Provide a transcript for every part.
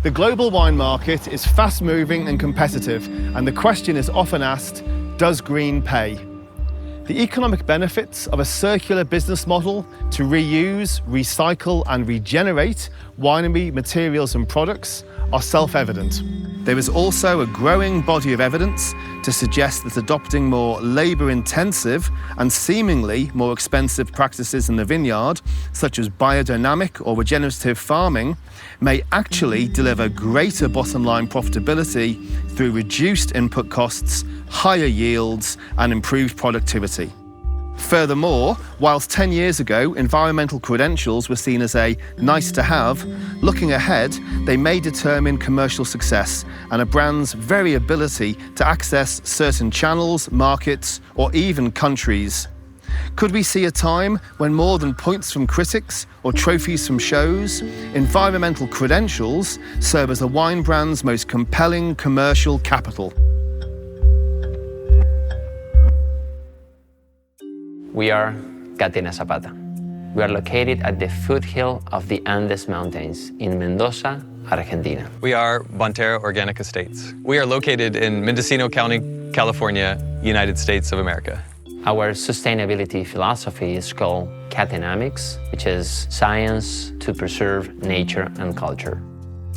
The global wine market is fast-moving and competitive, and the question is often asked, does green pay? The economic benefits of a circular business model to reuse, recycle and regenerate winery materials and products are self-evident. There is also a growing body of evidence to suggest that adopting more labour-intensive and seemingly more expensive practices in the vineyard, such as biodynamic or regenerative farming, may actually deliver greater bottom-line profitability through reduced input costs, higher yields and improved productivity. Furthermore, whilst 10 years ago environmental credentials were seen as a nice-to-have, looking ahead, they may determine commercial success and a brand's very ability to access certain channels, markets, or even countries. Could we see a time when more than points from critics or trophies from shows, environmental credentials serve as a wine brand's most compelling commercial capital? We are Catena Zapata. We are located at the foothill of the Andes Mountains in Mendoza, Argentina. We are Bonterra Organic Estates. We are located in Mendocino County, California, United States of America. Our sustainability philosophy is called Catenomics, which is science to preserve nature and culture.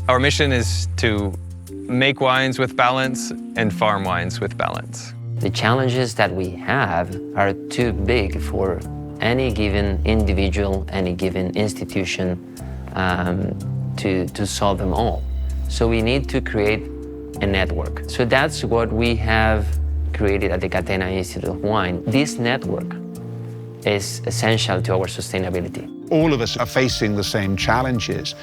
Our mission is to make wines with balance and farm wines with balance. The challenges that we have are too big for any given individual, any given institution to solve them all. So we need to create a network. So that's what we have created at the Catena Institute of Wine. This network is essential to our sustainability. All of us are facing the same challenges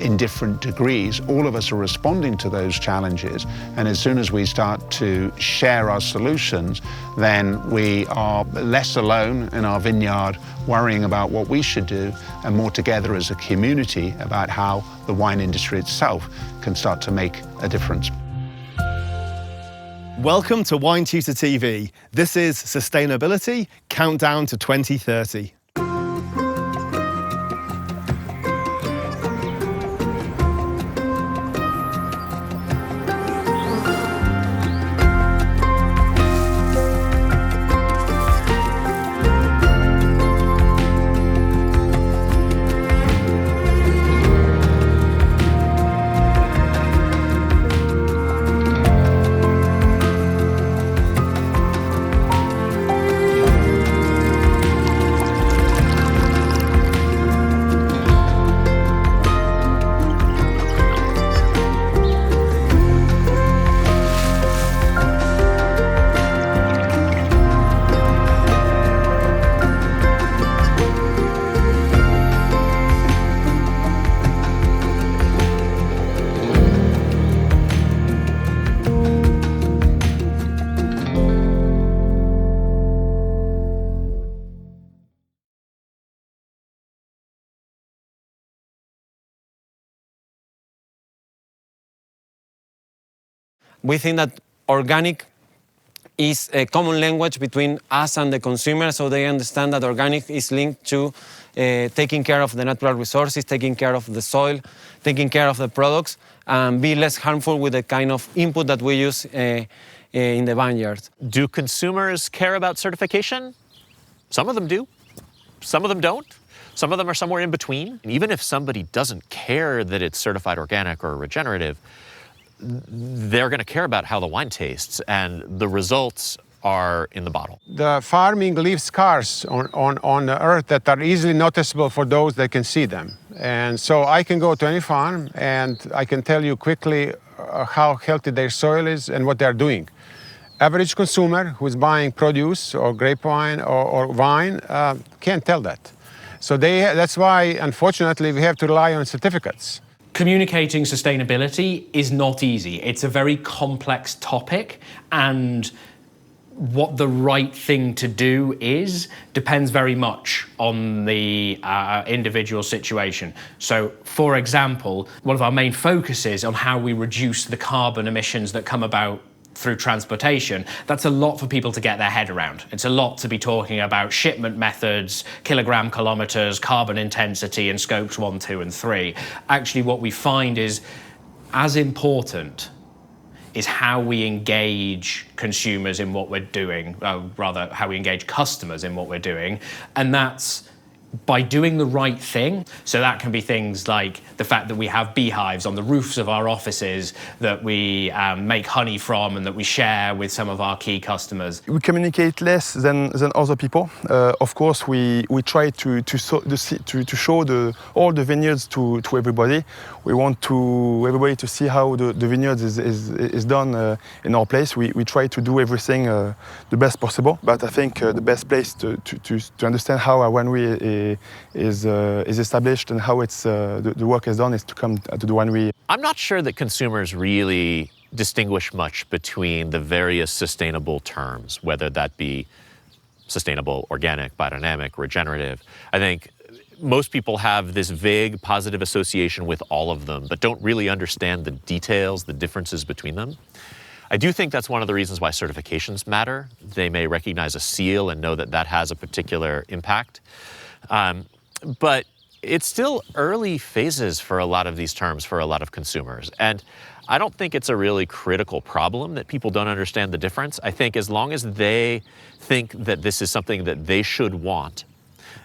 in different degrees. All of us are responding to those challenges. And as soon as we start to share our solutions, then we are less alone in our vineyard worrying about what we should do and more together as a community about how the wine industry itself can start to make a difference. Welcome to Wine Tutor TV. This is Sustainability Countdown to 2030. We think that organic is a common language between us and the consumer, so they understand that organic is linked to taking care of the natural resources, taking care of the soil, taking care of the products, and be less harmful with the kind of input that we use in the vineyard. Do consumers care about certification? Some of them do, some of them don't. Some of them are somewhere in between. And even if somebody doesn't care that it's certified organic or regenerative, they're going to care about how the wine tastes, and the results are in the bottle. The farming leaves scars on the earth that are easily noticeable for those that can see them. And so I can go to any farm and I can tell you quickly how healthy their soil is and what they're doing. Average consumer who's buying produce or grape wine or wine can't tell that. So that's why, unfortunately, we have to rely on certificates. Communicating sustainability is not easy. It's a very complex topic, and what the right thing to do is depends very much on the individual situation. So, for example, one of our main focuses on how we reduce the carbon emissions that come about through transportation. That's a lot for people to get their head around. It's a lot to be talking about shipment methods, kilogram kilometers, carbon intensity, and scopes 1, 2, and 3. Actually, what we find is as important is how we engage consumers in what we're doing, rather how we engage customers in what we're doing, and that's by doing the right thing. So that can be things like the fact that we have beehives on the roofs of our offices that we make honey from and that we share with some of our key customers. We communicate less than other people. Of course, we try to show all the vineyards to everybody. We want everybody to see how the vineyards is done in our place. We try to do everything the best possible. But I think the best place to understand how a winery is established and how the work is done is to come to the winery. I'm not sure that consumers really distinguish much between the various sustainable terms, whether that be sustainable, organic, biodynamic, regenerative. I think most people have this vague positive association with all of them, but don't really understand the details, the differences between them. I do think that's one of the reasons why certifications matter. They may recognize a seal and know that that has a particular impact. But it's still early phases for a lot of these terms for a lot of consumers. And I don't think it's a really critical problem that people don't understand the difference. I think as long as they think that this is something that they should want,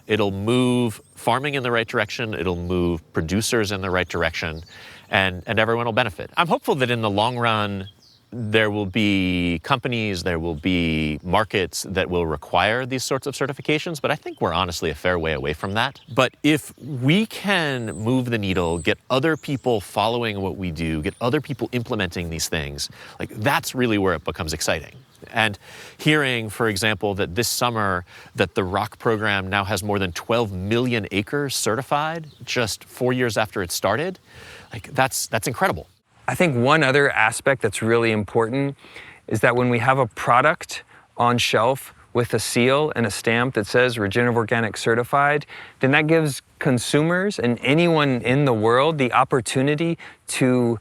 it'll move farming in the right direction, it'll move producers in the right direction, and everyone will benefit. I'm hopeful that in the long run, there will be companies, there will be markets that will require these sorts of certifications, but I think we're honestly a fair way away from that. But if we can move the needle, get other people following what we do, get other people implementing these things, like that's really where it becomes exciting. And hearing, for example, that this summer that the ROC program now has more than 12 million acres certified just 4 years after it started, like that's incredible. I think one other aspect that's really important is that when we have a product on shelf with a seal and a stamp that says Regenerative Organic Certified, then that gives consumers and anyone in the world the opportunity to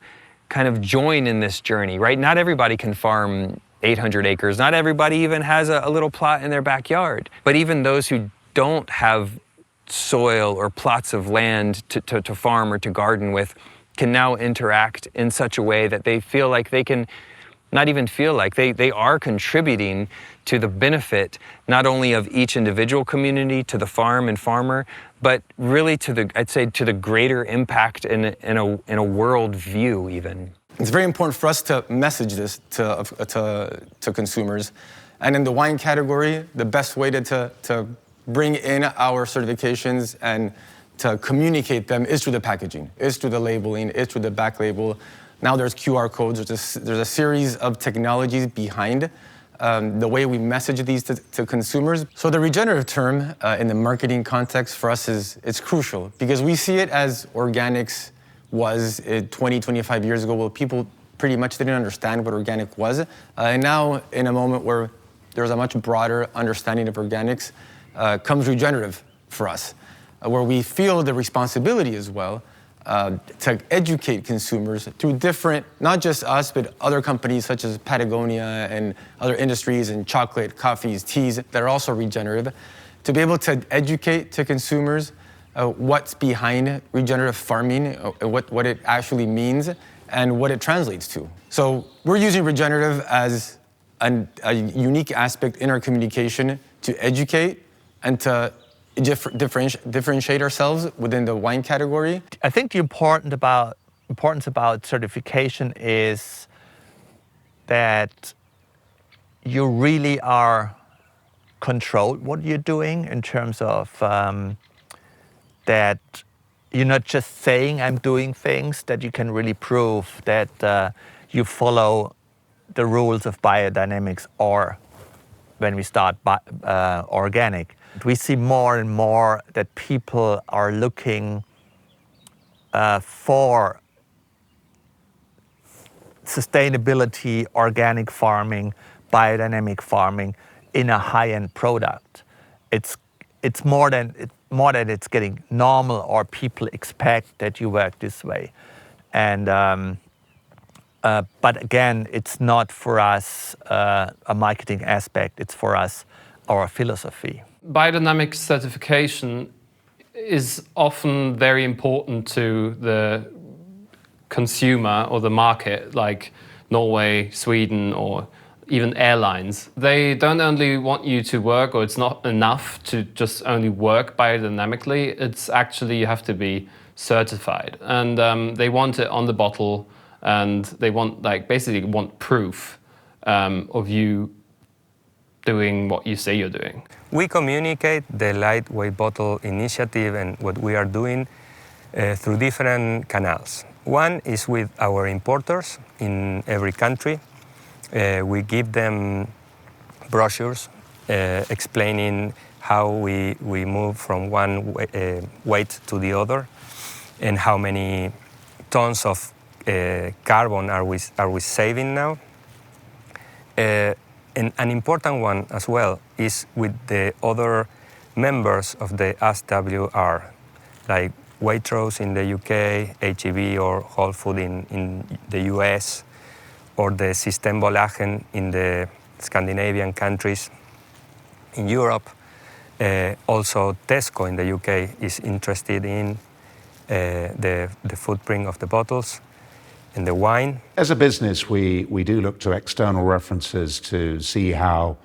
kind of join in this journey, right? Not everybody can farm 800 acres. Not everybody even has a little plot in their backyard. But even those who don't have soil or plots of land to farm or to garden with can now interact in such a way that they feel like they can, not even feel like, they are contributing to the benefit not only of each individual community, to the farm and farmer, but really to the, I'd say, to the greater impact in a world view even. It's very important for us to message this to consumers. And in the wine category, the best way to bring in our certifications and to communicate them is through the packaging, is through the labeling, is through the back label. Now there's QR codes, there's a series of technologies behind the way we message these to consumers. So the regenerative term in the marketing context for us is crucial because we see it as organics was 20, 25 years ago. Well, people pretty much didn't understand what organic was. And now in a moment where there's a much broader understanding of organics, comes regenerative for us. Where we feel the responsibility as well to educate consumers through different, not just us, but other companies such as Patagonia and other industries and chocolate, coffees, teas that are also regenerative, to be able to educate to consumers what's behind regenerative farming, what it actually means, and what it translates to. So we're using regenerative as a unique aspect in our communication to educate and to differentiate ourselves within the wine category. I think the importance about certification is that you really are controlled what you're doing in terms of that you're not just saying I'm doing things, that you can really prove that you follow the rules of biodynamics, or when we start organic. We see more and more that people are looking for sustainability, organic farming, biodynamic farming in a high-end product. It's more than it's getting normal, or people expect that you work this way. And but again, it's not for us a marketing aspect. It's for us our philosophy. Biodynamic certification is often very important to the consumer or the market, like Norway, Sweden, or even airlines, they don't only want you to work, or it's not enough to just only work biodynamically. It's actually you have to be certified, and they want it on the bottle, and they want basically want proof of you doing what you say you're doing. We communicate the Lightweight Bottle initiative and what we are doing through different canals. One is with our importers in every country. We give them brochures explaining how we move from one weight to the other and how many tons of carbon are we saving now. And an important one as well is with the other members of the SWR, like Waitrose in the UK, HEB or Whole Food in the US, or the Systembolaget in the Scandinavian countries. In Europe, also Tesco in the UK is interested in the footprint of the bottles and the wine. As a business, we do look to external references to see how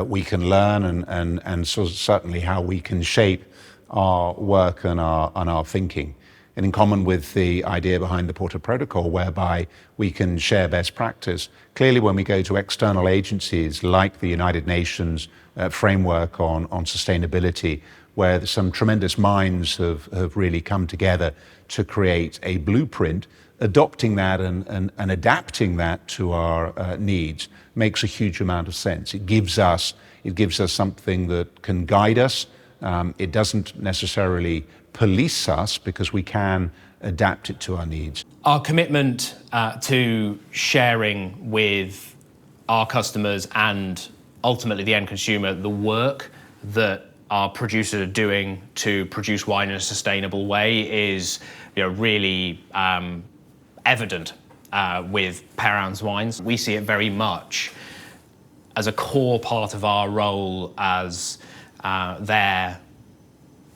we can learn and so certainly how we can shape our work and our thinking. And in common with the idea behind the Porter Protocol, whereby we can share best practice, clearly when we go to external agencies like the United Nations framework on sustainability, where some tremendous minds have really come together to create a blueprint, adopting that and adapting that to our needs makes a huge amount of sense. It gives us something that can guide us. It doesn't necessarily police us because we can adapt it to our needs. Our commitment to sharing with our customers and ultimately the end consumer the work that our producers are doing to produce wine in a sustainable way is really evident with Per Ounce Wines. We see it very much as a core part of our role as their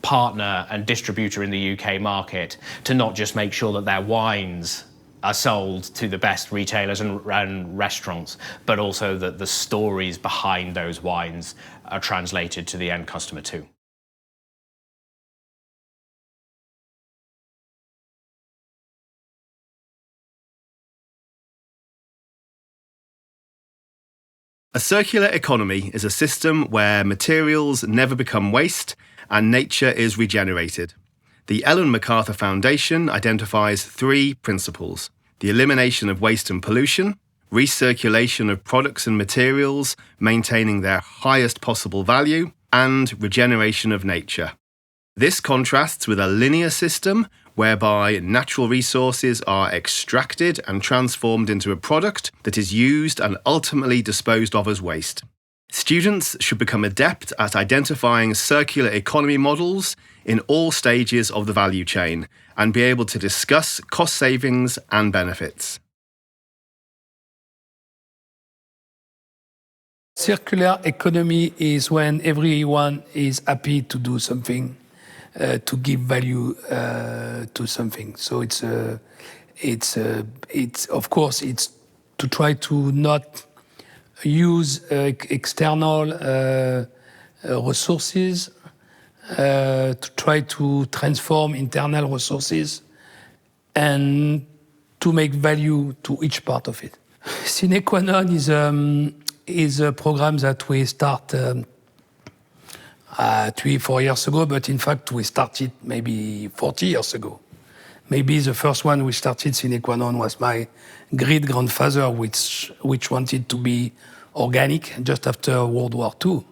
partner and distributor in the UK market to not just make sure that their wines are sold to the best retailers and restaurants, but also that the stories behind those wines are translated to the end customer too. A circular economy is a system where materials never become waste and nature is regenerated. The Ellen MacArthur Foundation identifies 3 principles: the elimination of waste and pollution, recirculation of products and materials, maintaining their highest possible value, and regeneration of nature. This contrasts with a linear system whereby natural resources are extracted and transformed into a product that is used and ultimately disposed of as waste. Students should become adept at identifying circular economy models in all stages of the value chain and be able to discuss cost savings and benefits. Circular economy is when everyone is happy to do something, to give value to something. So it's of course it's to try to not use external resources, to try to transform internal resources, and to make value to each part of it. Sine Qua Non is a program that we start 3-4 years ago, but in fact we started maybe 40 years ago. Maybe the first one we started, Sine Qua Non, was my great-grandfather, which wanted to be organic just after World War II,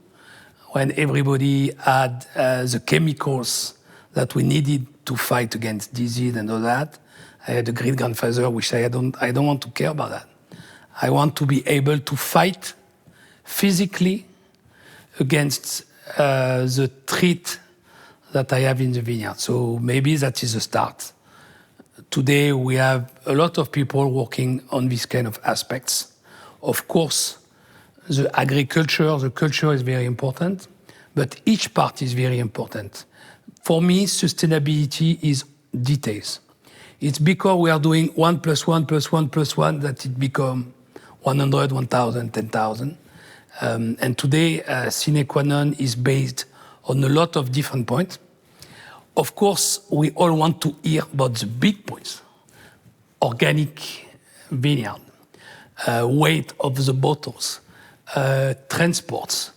when everybody had the chemicals that we needed to fight against disease and all that. I had a great-grandfather which said, I don't want to care about that. I want to be able to fight physically against the threat that I have in the vineyard. So maybe that is a start. Today we have a lot of people working on these kind of aspects. Of course, the agriculture, the culture is very important, but each part is very important. For me, sustainability is details. It's because we are doing 1 + 1 + 1 + 1 that it become 100, 1,000, 10,000. And today, Sine Qua Non is based on a lot of different points. Of course, we all want to hear about the big points. Organic vineyard, weight of the bottles, transports.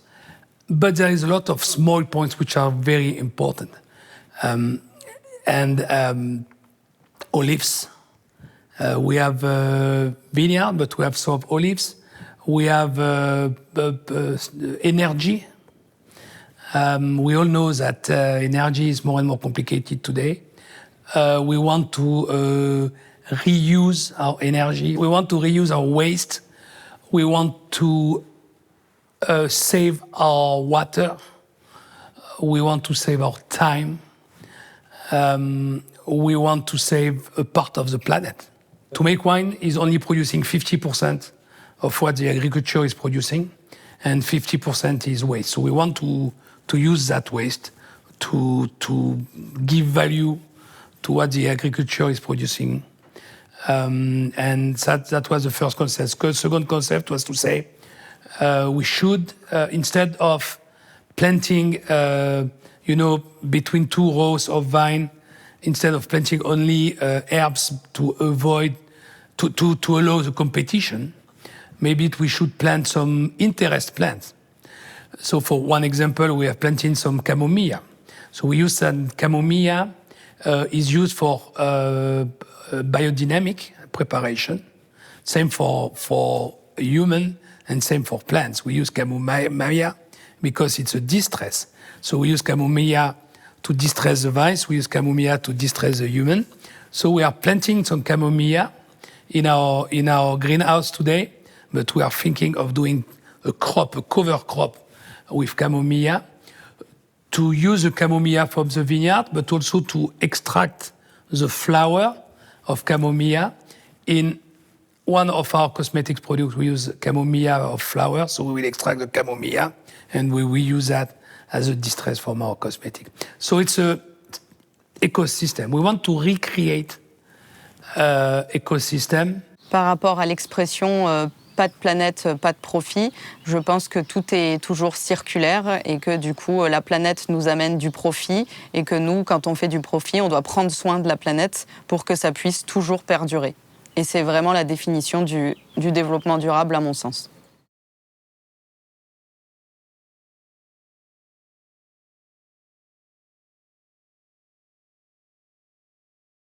But there is a lot of small points which are very important. Olives. We have vineyard, but we have some olives. We have energy. We all know that energy is more and more complicated today. We want to reuse our energy. We want to reuse our waste. We want to save our water. We want to save our time. We want to save a part of the planet. To make wine is only producing 50% of what the agriculture is producing, and 50% is waste. So we want to use that waste to give value to what the agriculture is producing. And that was the first concept. The second concept was to say we should, instead of planting, between 2 rows of vine, instead of planting only herbs to allow the competition, maybe we should plant some interest plants. So for one example, we are planting some chamomile. So we use some chamomile is used for biodynamic preparation. Same for human and same for plants. We use chamomile because it's a distress. So we use chamomile to distress the vines. We use chamomile to distress the human. So we are planting some chamomile in our greenhouse today, but we are thinking of doing a cover crop with chamomile, to use the chamomile from the vineyard, but also to extract the flower of chamomile. In one of our cosmetics products, we use chamomile of flower, so we will extract the chamomile, and we will use that as a distress from our cosmetic. So it's an ecosystem. We want to recreate ecosystem. Par rapport à l'expression pas de planète, pas de profit, je pense que tout est toujours circulaire et que du coup la planète nous amène du profit et que nous, quand on fait du profit, on doit prendre soin de la planète pour que ça puisse toujours perdurer. Et c'est vraiment la définition du développement durable à mon sens.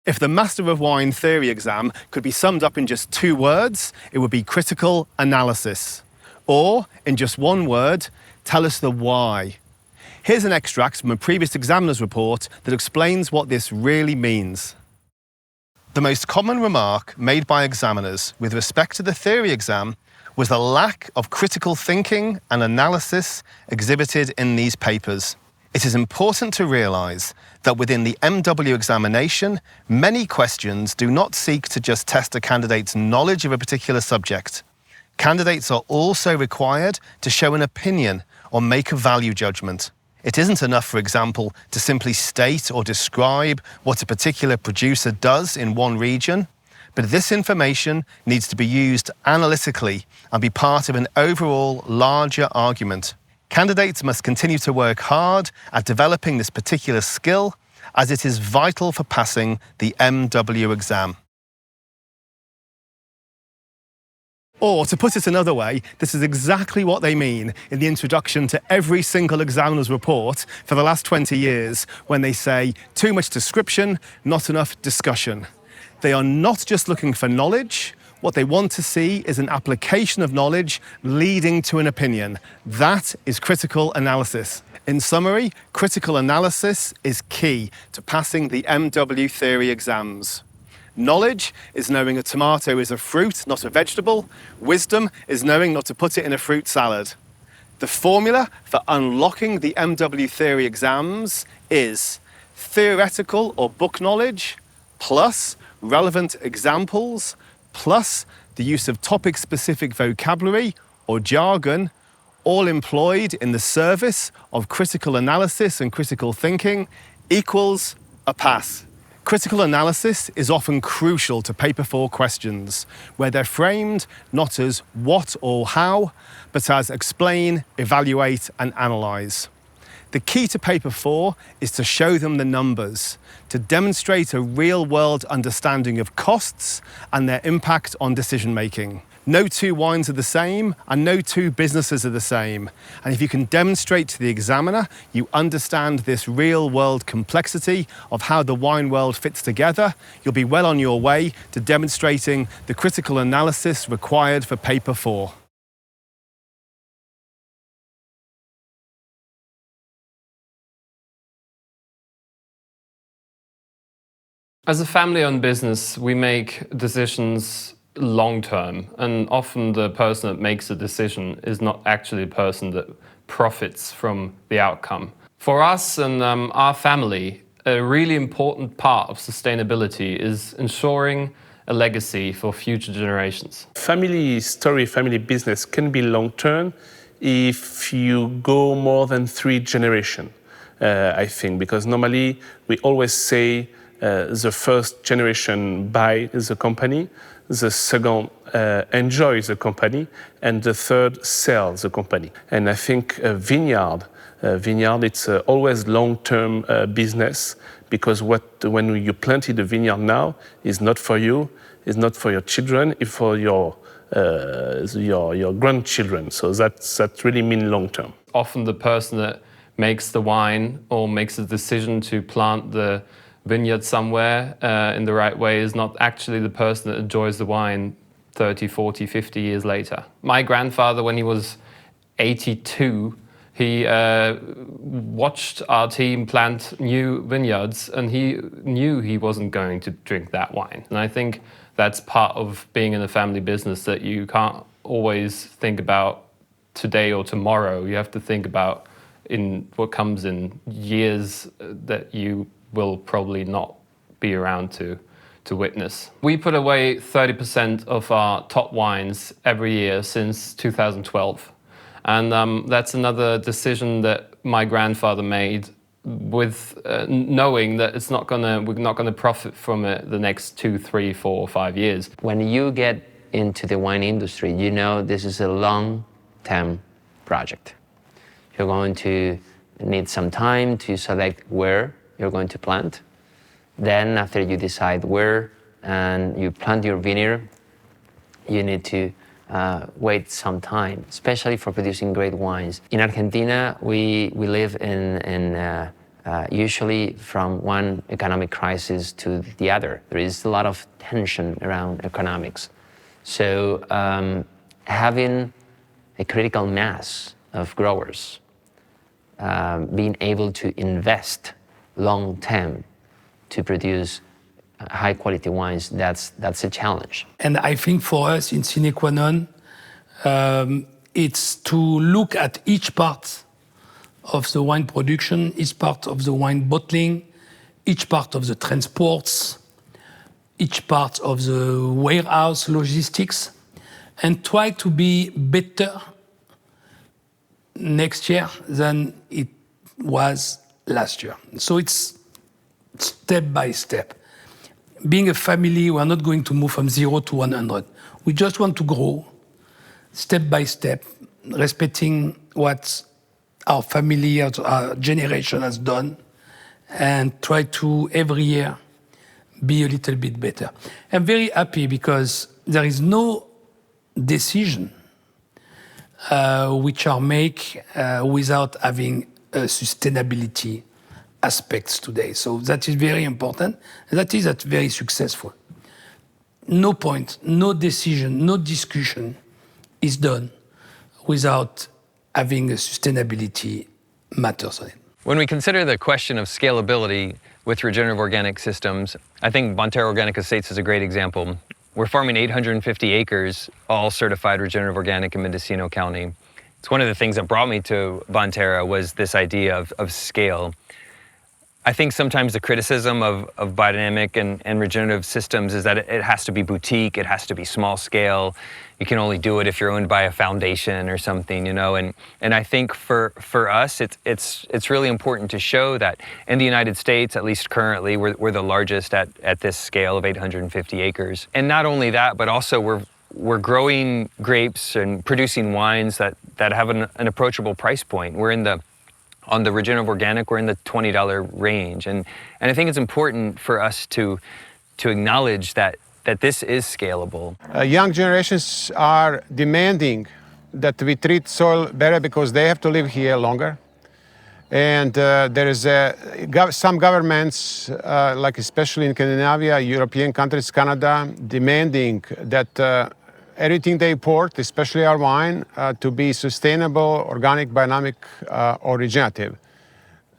If the Master of Wine Theory exam could be summed up in just 2 words, it would be critical analysis. Or, in just 1 word, tell us the why. Here's an extract from a previous examiner's report that explains what this really means. The most common remark made by examiners with respect to the theory exam was the lack of critical thinking and analysis exhibited in these papers. It is important to realise that within the MW examination, many questions do not seek to just test a candidate's knowledge of a particular subject. Candidates are also required to show an opinion or make a value judgment. It isn't enough, for example, to simply state or describe what a particular producer does in one region, but this information needs to be used analytically and be part of an overall larger argument. Candidates must continue to work hard at developing this particular skill, as it is vital for passing the MW exam. Or, to put it another way, this is exactly what they mean in the introduction to every single examiner's report for the last 20 years, when they say, too much description, not enough discussion. They are not just looking for knowledge. What they want to see is an application of knowledge leading to an opinion. That is critical analysis. In summary, critical analysis is key to passing the MW theory exams. Knowledge is knowing a tomato is a fruit, not a vegetable. Wisdom is knowing not to put it in a fruit salad. The formula for unlocking the MW theory exams is theoretical or book knowledge plus relevant examples plus the use of topic-specific vocabulary or jargon, all employed in the service of critical analysis and critical thinking, equals a pass. Critical analysis is often crucial to paper 4 questions, where they're framed not as what or how, but as explain, evaluate, and analyse. The key to paper 4 is to show them the numbers, to demonstrate a real-world understanding of costs and their impact on decision-making. No 2 wines are the same, and no 2 businesses are the same. And if you can demonstrate to the examiner you understand this real-world complexity of how the wine world fits together, you'll be well on your way to demonstrating the critical analysis required for paper 4. As a family-owned business, we make decisions long-term, and often the person that makes the decision is not actually the person that profits from the outcome. For us and our family, a really important part of sustainability is ensuring a legacy for future generations. Family story, family business can be long-term if you go more than 3 generations, I think, because normally we always say the first generation buy the company, the second enjoys the company, and the third sells the company. And I think vineyard, it's always long-term business, because when you planted the vineyard now is not for you, is not for your children, it's for your grandchildren. So that really means long-term. Often the person that makes the wine or makes the decision to plant the vineyard somewhere in the right way is not actually the person that enjoys the wine 30, 40, 50 years later. My grandfather, when he was 82, he watched our team plant new vineyards, and he knew he wasn't going to drink that wine. And I think that's part of being in a family business, that you can't always think about today or tomorrow. You have to think about in what comes in years that you will probably not be around to witness. We put away 30% of our top wines every year since 2012. And that's another decision that my grandfather made, with knowing that we're not gonna profit from it the next 2, 3, 4, or 5 years. When you get into the wine industry, you know this is a long-term project. You're going to need some time to select where you're going to plant. Then after you decide where and you plant your vineyard, you need to wait some time, especially for producing great wines. In Argentina, we live in usually from one economic crisis to the other. There is a lot of tension around economics. So having a critical mass of growers, being able to invest long-term to produce high-quality wines, that's a challenge. And I think for us in Sine Qua Non, it's to look at each part of the wine production, each part of the wine bottling, each part of the transports, each part of the warehouse logistics, and try to be better next year than it was last year. So it's step by step. Being a family, we're not going to move from 0 to 100. We just want to grow step by step, respecting what our family, our generation has done, and try to, every year, be a little bit better. I'm very happy because there is no decision which are made without having sustainability aspects today. So that is very important, and that is very successful. No point, no decision, no discussion is done without having a sustainability matters on it. When we consider the question of scalability with regenerative organic systems, I think Bonterra Organic Estates is a great example. We're farming 850 acres, all certified regenerative organic in Mendocino County. It's one of the things that brought me to Bonterra was this idea of scale. I think sometimes the criticism of biodynamic and regenerative systems is that it has to be boutique, it has to be small scale. You can only do it if you're owned by a foundation or something, you know. And I think for us, it's really important to show that in the United States, at least currently, we're the largest at this scale of 850 acres. And not only that, but also we're growing grapes and producing wines that have an approachable price point. On the regenerative organic, we're in the $20 range. And I think it's important for us to acknowledge that this is scalable. Young generations are demanding that we treat soil better because they have to live here longer. And there is some governments, like especially in Scandinavia, European countries, Canada, demanding that everything they import, especially our wine, to be sustainable, organic, biodynamic, or regenerative.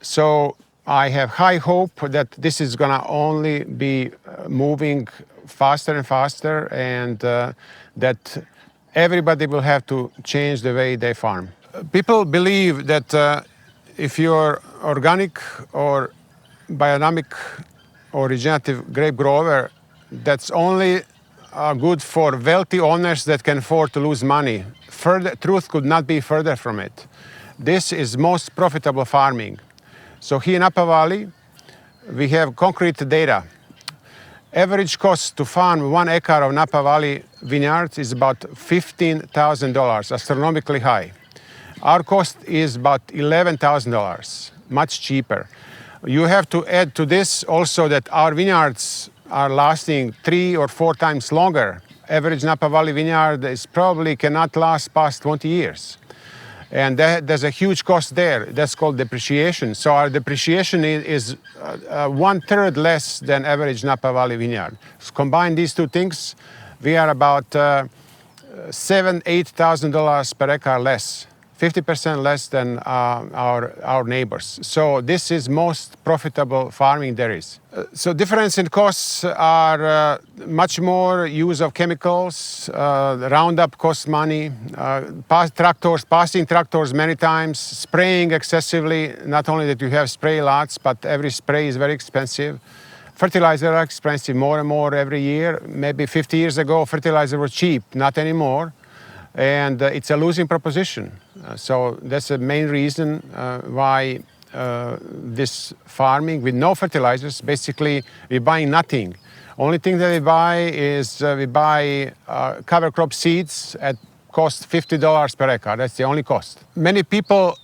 So I have high hope that this is going to only be moving faster and faster, and that everybody will have to change the way they farm. People believe that if you're organic or biodynamic or regenerative grape grower, that's only good for wealthy owners that can afford to lose money. Truth could not be further from it. This is most profitable farming. So here in Napa Valley, we have concrete data. Average cost to farm 1 acre of Napa Valley vineyards is about $15,000, astronomically high. Our cost is about $11,000, much cheaper. You have to add to this also that our vineyards are lasting 3 or 4 times longer. Average Napa Valley vineyard is probably cannot last past 20 years. And there's a huge cost there. That's called depreciation. So our depreciation is 1/3 less than average Napa Valley vineyard. So combine these two things, we are about $7,000 to $8,000 per acre less, 50% less than our neighbors. So this is most profitable farming there is. So difference in costs are much more use of chemicals, Roundup costs money, passing tractors many times, spraying excessively, not only that you have spray lots, but every spray is very expensive. Fertilizer are expensive more and more every year. Maybe 50 years ago, fertilizer was cheap, not anymore. And it's a losing proposition. So that's the main reason why this farming with no fertilizers, basically we're buying nothing. Only thing that we buy is we buy cover crop seeds at cost $50 per acre. That's the only cost. Many people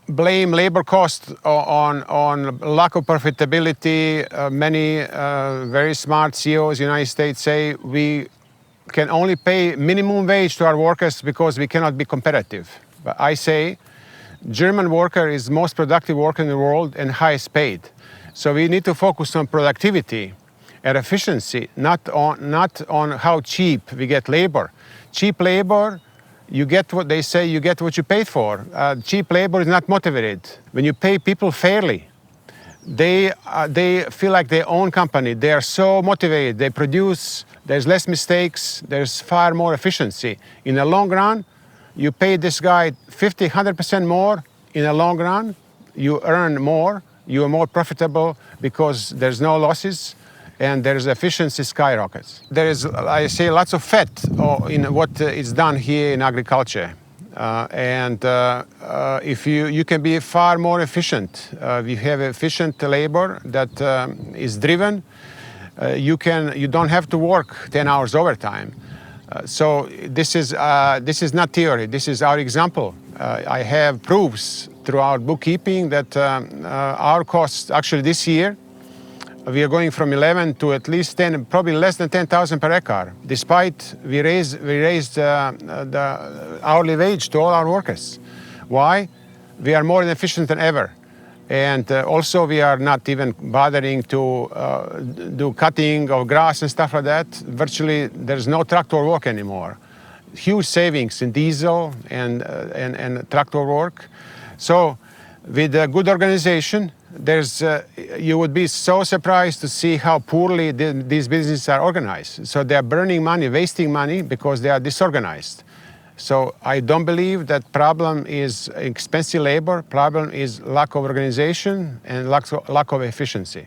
blame labor cost on lack of profitability. Many very smart CEOs in the United States say we can only pay minimum wage to our workers because we cannot be competitive. But I say German worker is most productive worker in the world and highest paid. So we need to focus on productivity and efficiency, not on how cheap we get labor. Cheap labor, you get what they say, you get what you paid for. Cheap labor is not motivated. When you pay people fairly, they feel like their own company. They are so motivated. They produce. There's less mistakes. There's far more efficiency. In the long run, you pay this guy 50, 100% more. In the long run, you earn more. You are more profitable because there's no losses and there's efficiency skyrockets. There is, I say, lots of fat in what is done here in agriculture. If you can be far more efficient. We have efficient labor that is driven. You don't have to work 10 hours overtime. So this is not theory. This is our example. I have proofs throughout bookkeeping that our costs actually this year we are going from 11 to at least 10, probably less than 10,000 per acre. Despite we raised the hourly wage to all our workers. Why? We are more efficient than ever. And also we are not even bothering to do cutting of grass and stuff like that. Virtually there's no tractor work anymore. Huge savings in diesel and tractor work. So with a good organization, you would be so surprised to see how poorly these businesses are organized. So they are burning money, wasting money because they are disorganized. So I don't believe that problem is expensive labor, problem is lack of organization and lack of efficiency.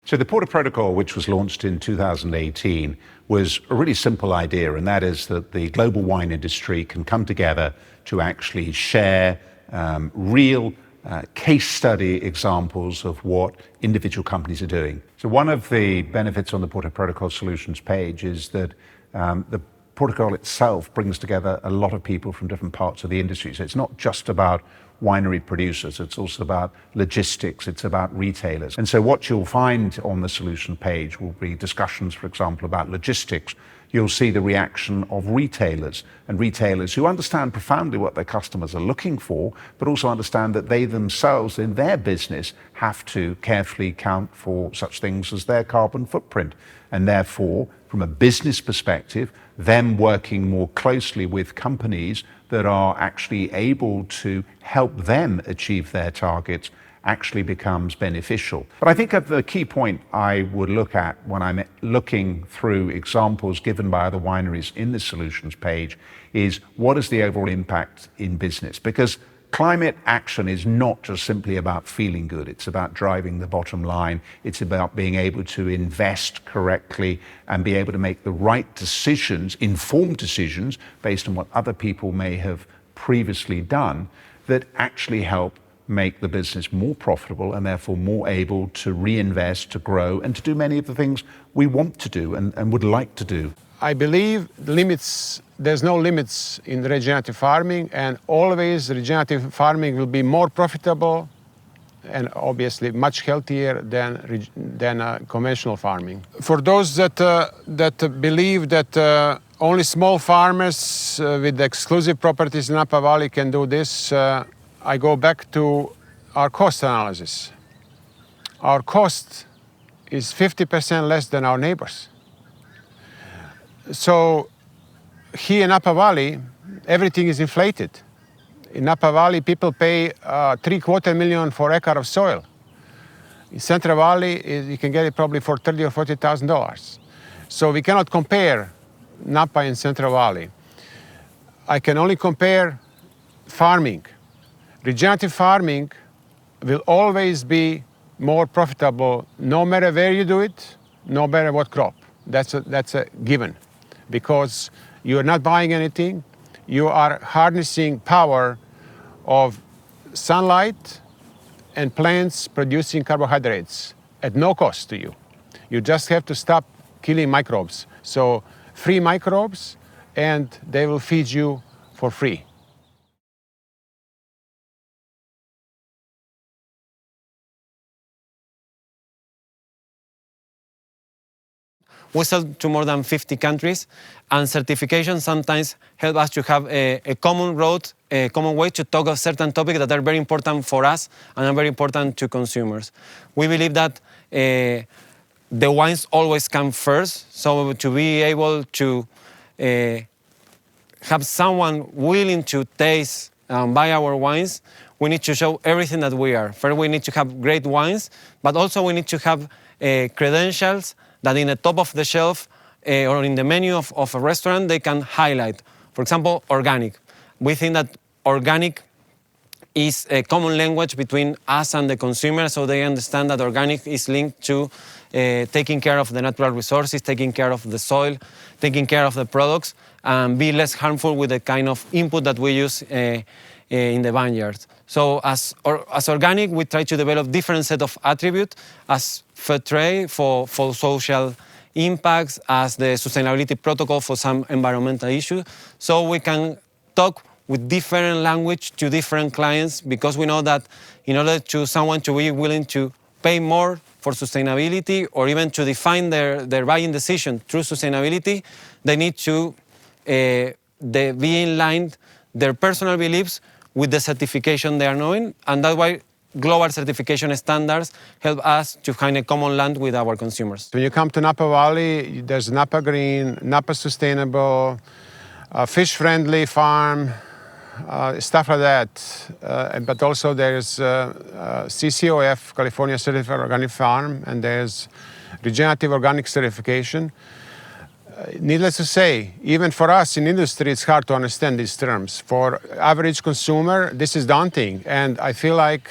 So the Porter Protocol, which was launched in 2018, was a really simple idea, and that is that the global wine industry can come together to actually share real case study examples of what individual companies are doing. So one of the benefits on the Porter Protocol Solutions page is that the protocol itself brings together a lot of people from different parts of the industry. So it's not just about winery producers, it's also about logistics, it's about retailers. And so what you'll find on the solution page will be discussions, for example, about logistics. You'll see the reaction of retailers, and retailers who understand profoundly what their customers are looking for, but also understand that they themselves in their business have to carefully account for such things as their carbon footprint. And therefore, from a business perspective, them working more closely with companies that are actually able to help them achieve their targets actually becomes beneficial. But I think the key point I would look at when I'm looking through examples given by other wineries in the solutions page is what is the overall impact in business? Because climate action is not just simply about feeling good. It's about driving the bottom line. It's about being able to invest correctly and be able to make the right decisions, informed decisions, based on what other people may have previously done, that actually help make the business more profitable and therefore more able to reinvest, to grow, and to do many of the things we want to do and would like to do. I believe there's no limits in regenerative farming, and always regenerative farming will be more profitable and obviously much healthier than conventional farming. For those that believe that only small farmers with exclusive properties in Napa Valley can do this, I go back to our cost analysis. Our cost is 50% less than our neighbors. So here in Napa Valley, everything is inflated. In Napa Valley, people pay $750,000 for an acre of soil. In Central Valley, you can get it probably for $30,000 or $40,000. So we cannot compare Napa and Central Valley. I can only compare farming. Regenerative farming will always be more profitable, no matter where you do it, no matter what crop. That's a given, because you are not buying anything. You are harnessing power of sunlight and plants producing carbohydrates at no cost to you. You just have to stop killing microbes. So free microbes, and they will feed you for free. We sell to more than 50 countries, and certification sometimes help us to have a common road, a common way to talk of certain topics that are very important for us and are very important to consumers. We believe that the wines always come first, so to be able to have someone willing to taste and buy our wines, we need to show everything that we are. First, we need to have great wines, but also we need to have credentials that in the top of the shelf or in the menu of a restaurant, they can highlight. For example, organic. We think that organic is a common language between us and the consumer, so they understand that organic is linked to taking care of the natural resources, taking care of the soil, taking care of the products, and be less harmful with the kind of input that we use in the vineyards. So as organic, we try to develop different set of attributes as fair trade for social impacts, as the sustainability protocol for some environmental issues. So we can talk with different language to different clients, because we know that in order to someone to be willing to pay more for sustainability, or even to define their buying decision through sustainability, they need to be in line their personal beliefs with the certification they are knowing, and that's why global certification standards help us to find a common land with our consumers. When you come to Napa Valley, there's Napa Green, Napa Sustainable, fish-friendly farm, stuff like that. But also there's CCOF, California Certified Organic Farm, and there's regenerative organic certification. needless to say, even for us in industry, it's hard to understand these terms. For average consumer, this is daunting, and I feel like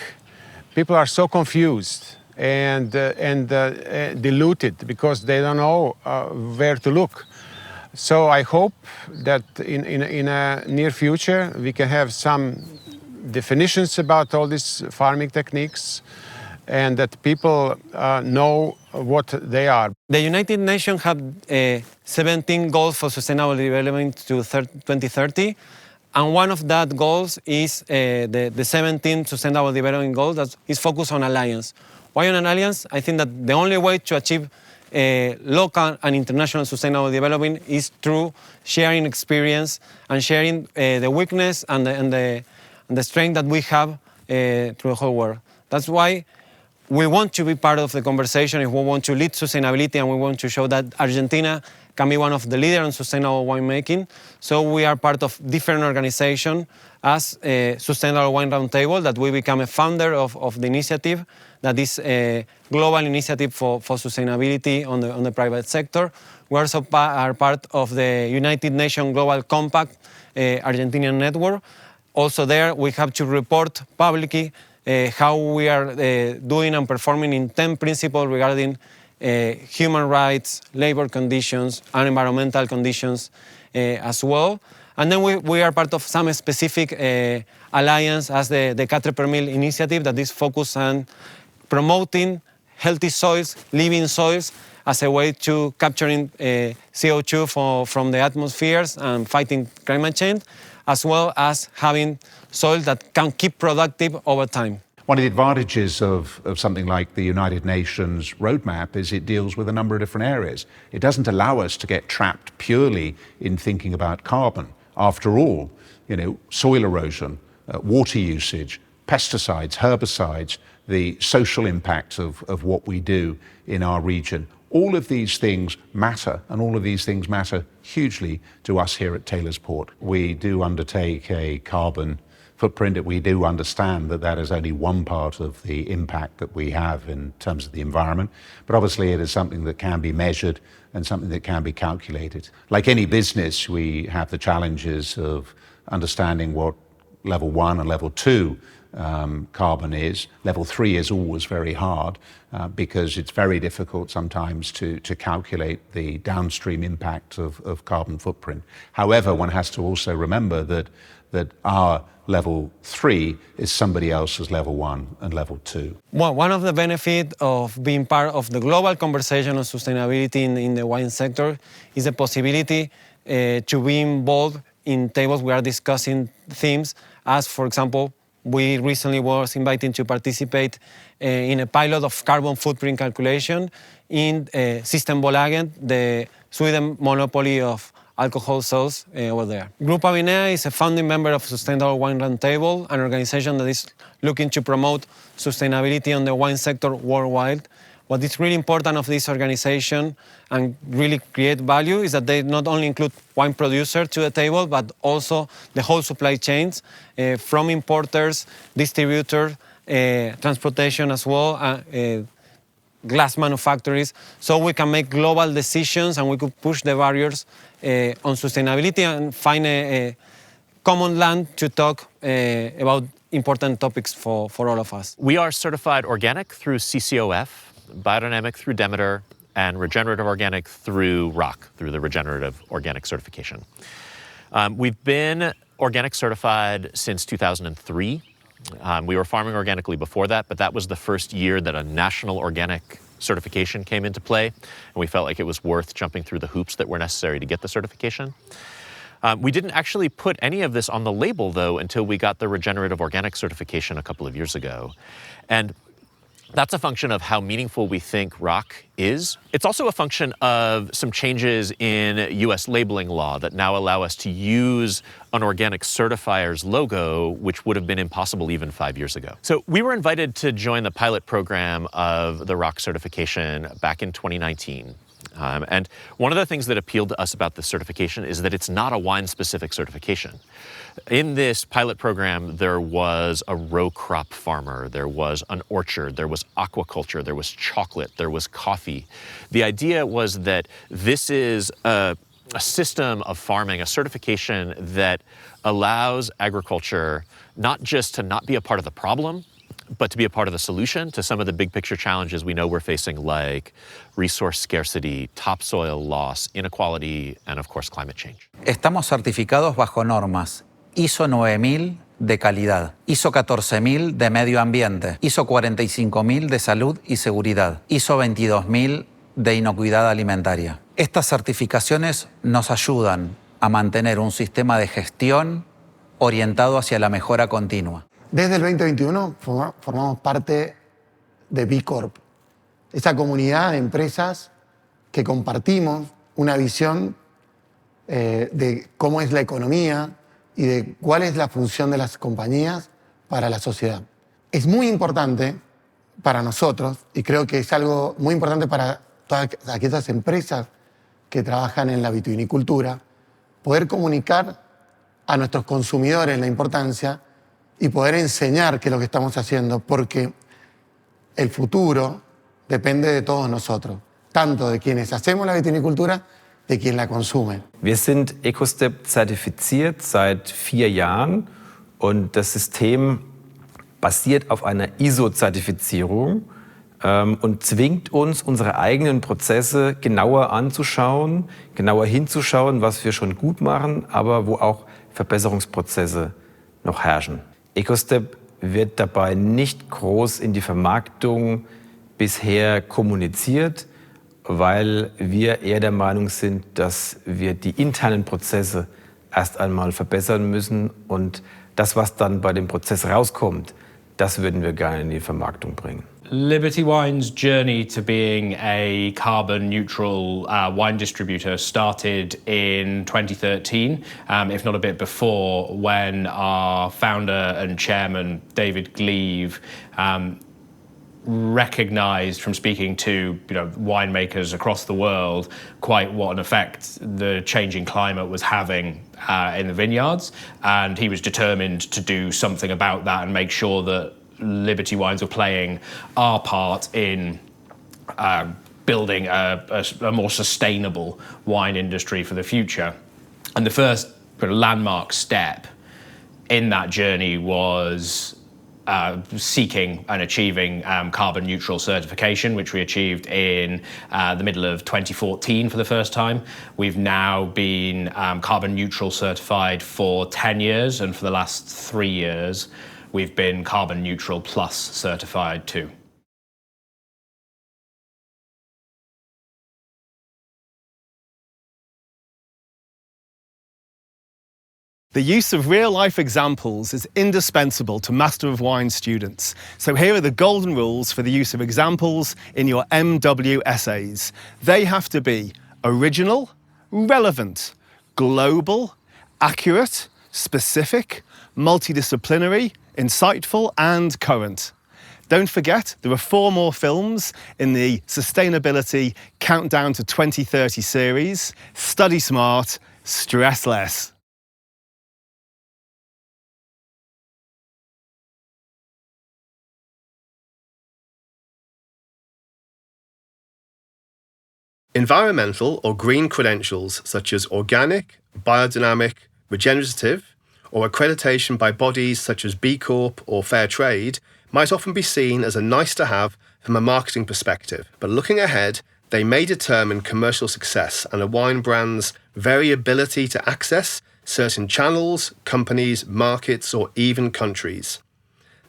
people are so confused and diluted because they don't know where to look. So I hope that in a near future we can have some definitions about all these farming techniques and that people know what they are. The United Nations have 17 goals for sustainable development to 2030. And one of that goals is the 17 Sustainable Development Goals that is focused on alliance. Why on an alliance? I think that the only way to achieve local and international sustainable development is through sharing experience and sharing the weakness and the strength that we have through the whole world. That's why we want to be part of the conversation if we want to lead sustainability and we want to show that Argentina can be one of the leaders in sustainable winemaking. So we are part of different organizations as a Sustainable Wine Roundtable, that we become a founder of the initiative, that is a global initiative for sustainability on the private sector. We also are part of the United Nations Global Compact Argentinian network. Also there we have to report publicly how we are doing and performing in 10 principles regarding human rights, labor conditions, and environmental conditions as well. And then we are part of some specific alliance as the Catre per Mil initiative that is focused on promoting healthy soils, living soils, as a way to capturing CO2 from the atmospheres and fighting climate change, as well as having soil that can keep productive over time. One of the advantages of something like the United Nations roadmap is it deals with a number of different areas. It doesn't allow us to get trapped purely in thinking about carbon. After all, soil erosion, water usage, pesticides, herbicides, the social impact of what we do in our region, all of these things matter, and all of these things matter hugely to us here at Taylor's Port. We do undertake a carbon footprint. We do understand that that is only one part of the impact that we have in terms of the environment, but obviously it is something that can be measured and something that can be calculated. Like any business, we have the challenges of understanding what level 1 and level 2 carbon is. Level 3 is always very hard because it's very difficult sometimes to calculate the downstream impact of carbon footprint. However, one has to also remember that our level 3 is somebody else's level 1 and level 2. Well, one of the benefits of being part of the global conversation on sustainability in the wine sector is the possibility to be involved in tables we are discussing themes, as for example, we recently was invited to participate in a pilot of carbon footprint calculation in Systembolaget, the Sweden monopoly of alcohol sales over there. Grupo Vinea is a founding member of Sustainable Wine Roundtable, an organization that is looking to promote sustainability on the wine sector worldwide. What is really important of this organization and really create value is that they not only include wine producers to the table, but also the whole supply chains, from importers, distributors, transportation as well, glass manufacturers, so we can make global decisions and we could push the barriers on sustainability and find a common land to talk about important topics for all of us. We are certified organic through CCOF, biodynamic through Demeter, and regenerative organic through ROC, through the Regenerative Organic Certification. We've been organic certified since 2003. We were farming organically before that, but that was the first year that a national organic certification came into play, and we felt like it was worth jumping through the hoops that were necessary to get the certification. We didn't actually put any of this on the label, though, until we got the Regenerative Organic Certification a couple of years ago. And that's a function of how meaningful we think ROC is. It's also a function of some changes in US labeling law that now allow us to use an organic certifier's logo, which would have been impossible even 5 years ago. So we were invited to join the pilot program of the ROC certification back in 2019. And one of the things that appealed to us about this certification is that it's not a wine-specific certification. In this pilot program, there was a row crop farmer, there was an orchard, there was aquaculture, there was chocolate, there was coffee. The idea was that this is a system of farming, a certification that allows agriculture not just to not be a part of the problem, but to be a part of the solution to some of the big picture challenges we know we're facing, like resource scarcity, topsoil loss, inequality, and of course climate change. Estamos certificados bajo normas ISO 9000 de calidad, ISO 14000 de medio ambiente, ISO 45000 de salud y seguridad, ISO 22000 de inocuidad alimentaria. Estas certificaciones nos ayudan a mantener un sistema de gestión orientado hacia la mejora continua. Desde el 2021 formamos parte de B Corp, esa comunidad de empresas que compartimos una visión de cómo es la economía y de cuál es la función de las compañías para la sociedad. Es muy importante para nosotros, y creo que es algo muy importante para todas aquellas empresas que trabajan en la vitivinicultura, poder comunicar a nuestros consumidores la importancia y poder enseñar qué es lo que estamos haciendo, porque el futuro depende de todos nosotros, tanto de quienes hacemos la vitivinicultura, de quien la consume. Wir sind EcoStep zertifiziert seit 4 Jahren und das System basiert auf einer ISO-Zertifizierung und zwingt uns, unsere eigenen Prozesse genauer anzuschauen, genauer hinzuschauen, was wir schon gut machen, aber wo auch Verbesserungsprozesse noch herrschen. EcoStep wird dabei nicht groß in die Vermarktung bisher kommuniziert, weil wir eher der Meinung sind, dass wir die internen Prozesse erst einmal verbessern müssen und das, was dann bei dem Prozess rauskommt, das würden wir gerne in die Vermarktung bringen. Liberty Wine's journey to being a carbon neutral wine distributor started in 2013, if not a bit before, when our founder and chairman, David Gleave, recognized from speaking to winemakers across the world quite what an effect the changing climate was having in the vineyards, and he was determined to do something about that and make sure that Liberty Wines were playing our part in building a more sustainable wine industry for the future. And the first landmark step in that journey was seeking and achieving carbon neutral certification, which we achieved in the middle of 2014 for the first time. We've now been carbon neutral certified for 10 years, and for the last 3 years, we've been Carbon Neutral Plus certified too. The use of real-life examples is indispensable to Master of Wine students. So here are the golden rules for the use of examples in your MW essays. They have to be original, relevant, global, accurate, specific, multidisciplinary, insightful and current. Don't forget, there are 4 more films in the Sustainability Countdown to 2030 series. Study smart, stress less. Environmental or green credentials such as organic, biodynamic, regenerative, or accreditation by bodies such as B Corp or Fair Trade might often be seen as a nice-to-have from a marketing perspective, but looking ahead, they may determine commercial success and a wine brand's very ability to access certain channels, companies, markets, or even countries.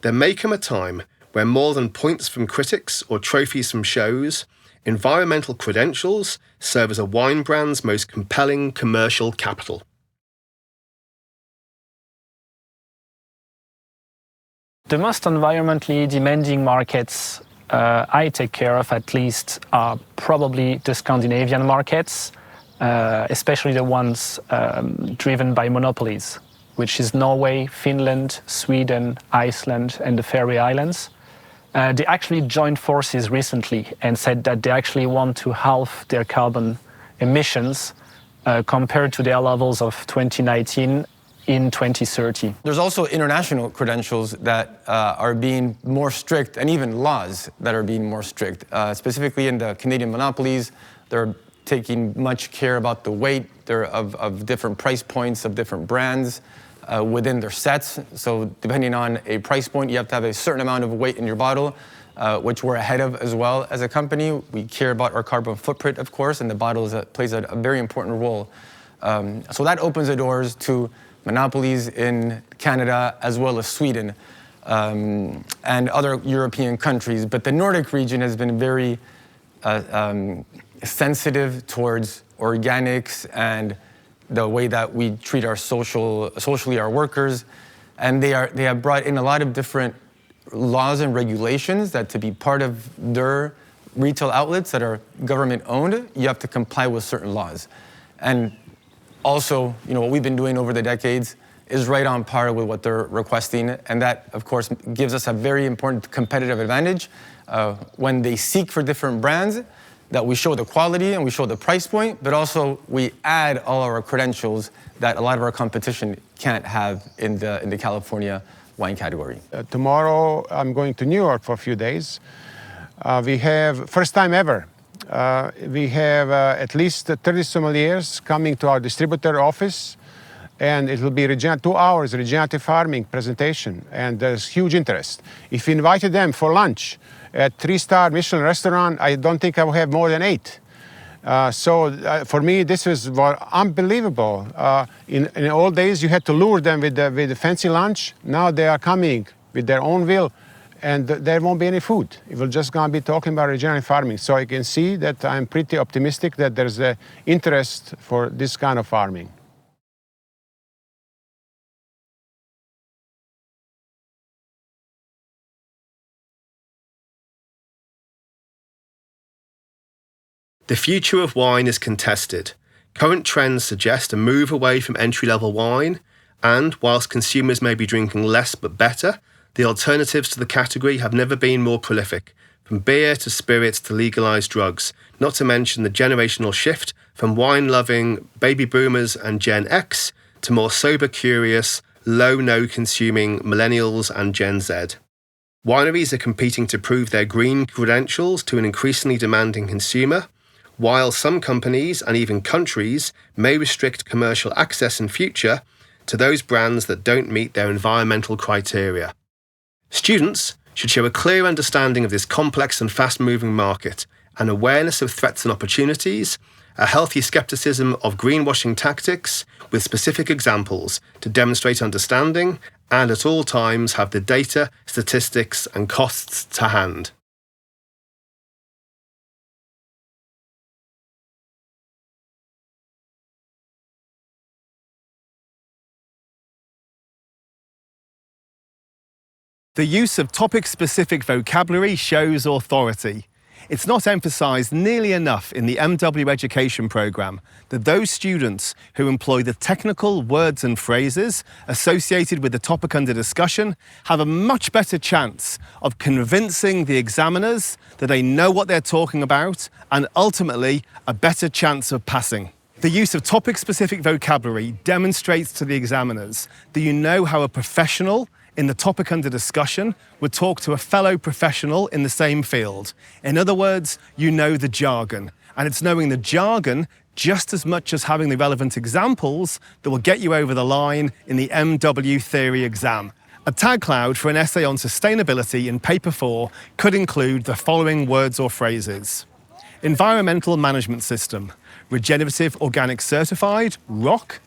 There may come a time where more than points from critics or trophies from shows, environmental credentials serve as a wine brand's most compelling commercial capital. The most environmentally demanding markets I take care of, at least, are probably the Scandinavian markets, especially the ones driven by monopolies, which is Norway, Finland, Sweden, Iceland, and the Faroe Islands. they actually joined forces recently and said that they actually want to halve their carbon emissions compared to their levels of 2019 in 2030. There's also international credentials that are being more strict, and even laws that are being more strict. Specifically in the Canadian monopolies, they're taking much care about the weight of different price points of different brands within their sets. So depending on a price point, you have to have a certain amount of weight in your bottle, which we're ahead of as well as a company. We care about our carbon footprint, of course, and the bottle plays a very important role. So that opens the doors to monopolies in Canada as well as Sweden and other European countries. But the Nordic region has been very sensitive towards organics and the way that we treat our socially our workers. And they have brought in a lot of different laws and regulations that to be part of their retail outlets that are government owned, you have to comply with certain laws. And also, what we've been doing over the decades is right on par with what they're requesting. And that, of course, gives us a very important competitive advantage when they seek for different brands, that we show the quality and we show the price point, but also we add all our credentials that a lot of our competition can't have in the California wine category. Tomorrow, I'm going to New York for a few days. We have, first time ever, we have at least 30 sommeliers coming to our distributor office, and it will be 2 hours regenerative farming presentation, and there's huge interest. If you invited them for lunch at 3-star Michelin restaurant, I don't think I will have more than 8. For me, this was unbelievable. In the old days, you had to lure them with the fancy lunch. Now they are coming with their own will, and there won't be any food. We're just going to be talking about regenerative farming. So I can see that I'm pretty optimistic that there's an interest for this kind of farming. The future of wine is contested. Current trends suggest a move away from entry-level wine, and whilst consumers may be drinking less but better, the alternatives to the category have never been more prolific, from beer to spirits to legalised drugs, not to mention the generational shift from wine-loving baby boomers and Gen X to more sober-curious, low-no consuming millennials and Gen Z. Wineries are competing to prove their green credentials to an increasingly demanding consumer, while some companies and even countries may restrict commercial access in future to those brands that don't meet their environmental criteria. Students should show a clear understanding of this complex and fast-moving market, an awareness of threats and opportunities, a healthy skepticism of greenwashing tactics with specific examples to demonstrate understanding, and at all times have the data, statistics, and costs to hand. The use of topic-specific vocabulary shows authority. It's not emphasised nearly enough in the MW education programme that those students who employ the technical words and phrases associated with the topic under discussion have a much better chance of convincing the examiners that they know what they're talking about, and ultimately a better chance of passing. The use of topic-specific vocabulary demonstrates to the examiners that you know how a professional in the topic under discussion would talk to a fellow professional in the same field. In other words, you know the jargon. And it's knowing the jargon just as much as having the relevant examples that will get you over the line in the MW theory exam. A tag cloud for an essay on sustainability in paper 4 could include the following words or phrases: environmental management system, regenerative organic certified, ROC,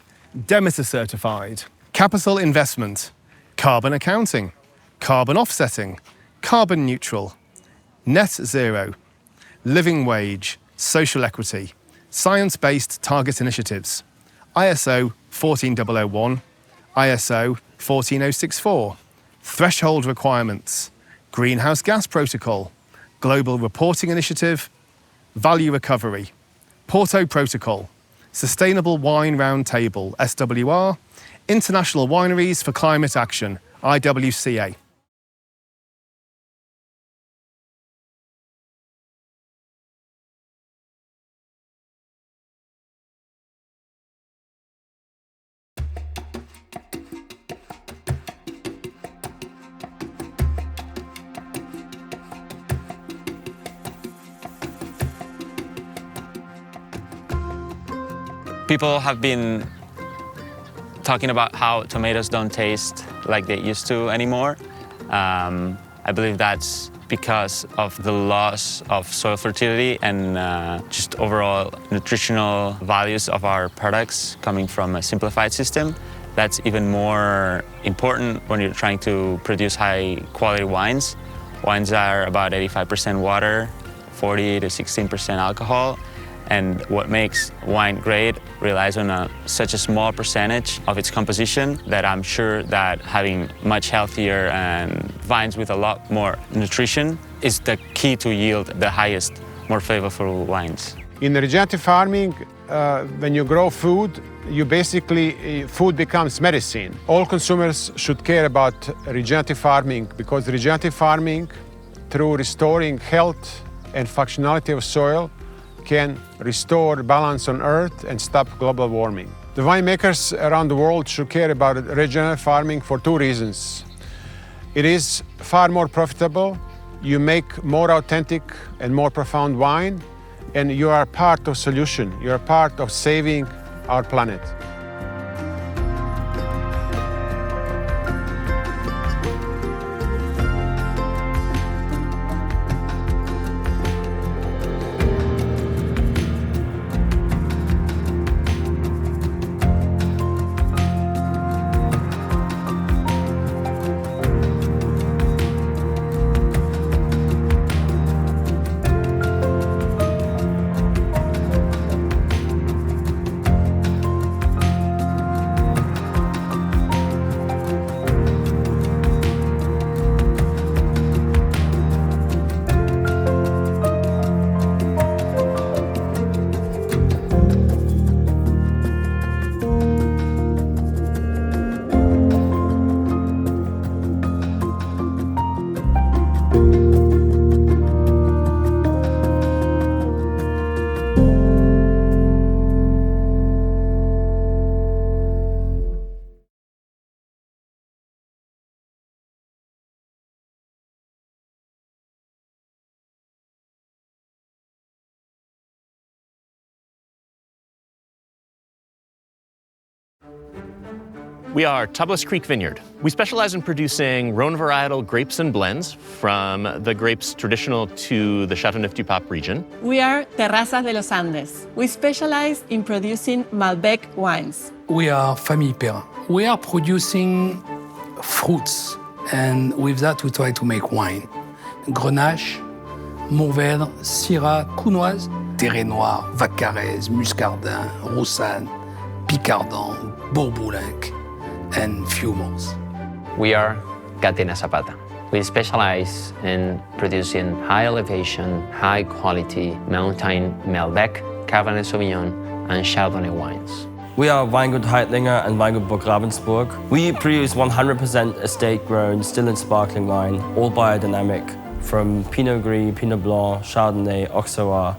Demeter certified, capital investment, carbon accounting, carbon offsetting, carbon neutral, net zero, living wage, social equity, science-based target initiatives, ISO 14001, ISO 14064, threshold requirements, greenhouse gas protocol, global reporting initiative, value recovery, Porto Protocol, Sustainable Wine Roundtable, SWR, International Wineries for Climate Action, IWCA. People have been talking about how tomatoes don't taste like they used to anymore. I believe that's because of the loss of soil fertility and just overall nutritional values of our products coming from a simplified system. That's even more important when you're trying to produce high quality wines. Wines are about 85% water, 40 to 16% alcohol. And what makes wine great relies on such a small percentage of its composition that I'm sure that having much healthier and vines with a lot more nutrition is the key to yield the highest, more flavorful wines. In regenerative farming, when you grow food, you basically, food becomes medicine. All consumers should care about regenerative farming because regenerative farming, through restoring health and functionality of soil, can restore balance on Earth and stop global warming. The winemakers around the world should care about regenerative farming for two reasons. It is far more profitable, you make more authentic and more profound wine, and you are part of solution. You are part of saving our planet. We are Tablas Creek Vineyard. We specialize in producing Rhone varietal grapes and blends from the grapes traditional to the Châteauneuf-du-Pape region. We are Terrazas de los Andes. We specialize in producing Malbec wines. We are Famille Perrin. We are producing fruits, and with that we try to make wine. Grenache, Mourvèdre, Syrah, Counoise, Terre Noire, Vaccarès, Muscardin, Roussanne, Picardin, Bourboulenc, and few more. We are Catena Zapata. We specialize in producing high elevation, high quality mountain Malbec, Cabernet Sauvignon, and Chardonnay wines. We are Weingut Heitlinger and Weingut Burg Ravensburg. We produce 100% estate-grown, still and sparkling wine, all biodynamic, from Pinot Gris, Pinot Blanc, Chardonnay, Auxerrois,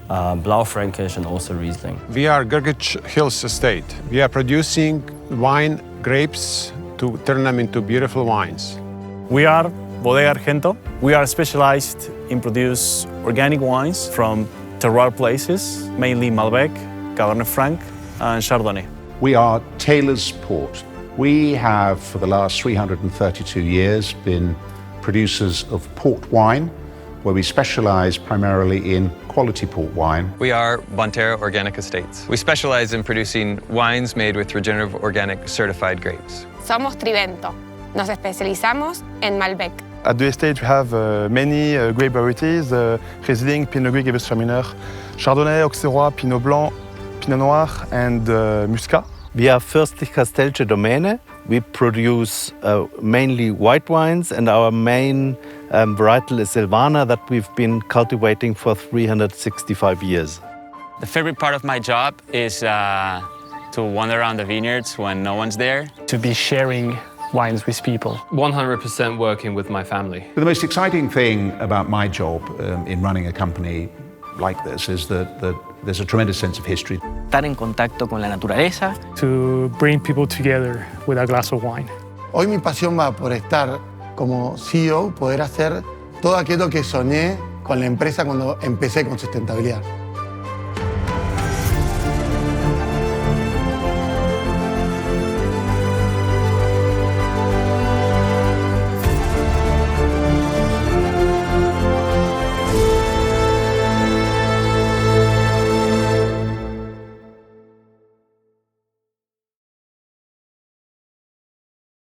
Blaufränkisch, and also Riesling. We are Gergich Hills Estate. We are producing wine grapes to turn them into beautiful wines. We are Bodega Argento. We are specialized in produce organic wines from terroir places, mainly Malbec, Cabernet Franc, and Chardonnay. We are Taylor's Port. We have, for the last 332 years, been producers of port wine, where we specialize primarily in quality port wine. We are Bonterra Organic Estates. We specialize in producing wines made with regenerative organic certified grapes. Somos Trivento. Nos especializamos en Malbec. At the estate, we have many grape varieties, Riesling, Pinot Gris, Gewürztraminer, Chardonnay, Auxerrois, Pinot Blanc, Pinot Noir, and Muscat. We are Fürstlich Castellsche Domäne. We produce mainly white wines, and our main varietal is Silvaner that we've been cultivating for 365 years. The favorite part of my job is to wander around the vineyards when no one's there. To be sharing wines with people. 100% working with my family. The most exciting thing about my job in running a company like this is that there's a tremendous sense of history. Estar en contacto con la naturaleza. To bring people together with a glass of wine. Hoy mi pasión va por estar como CEO, poder hacer todo aquello que soñé con la empresa cuando empecé con sustentabilidad.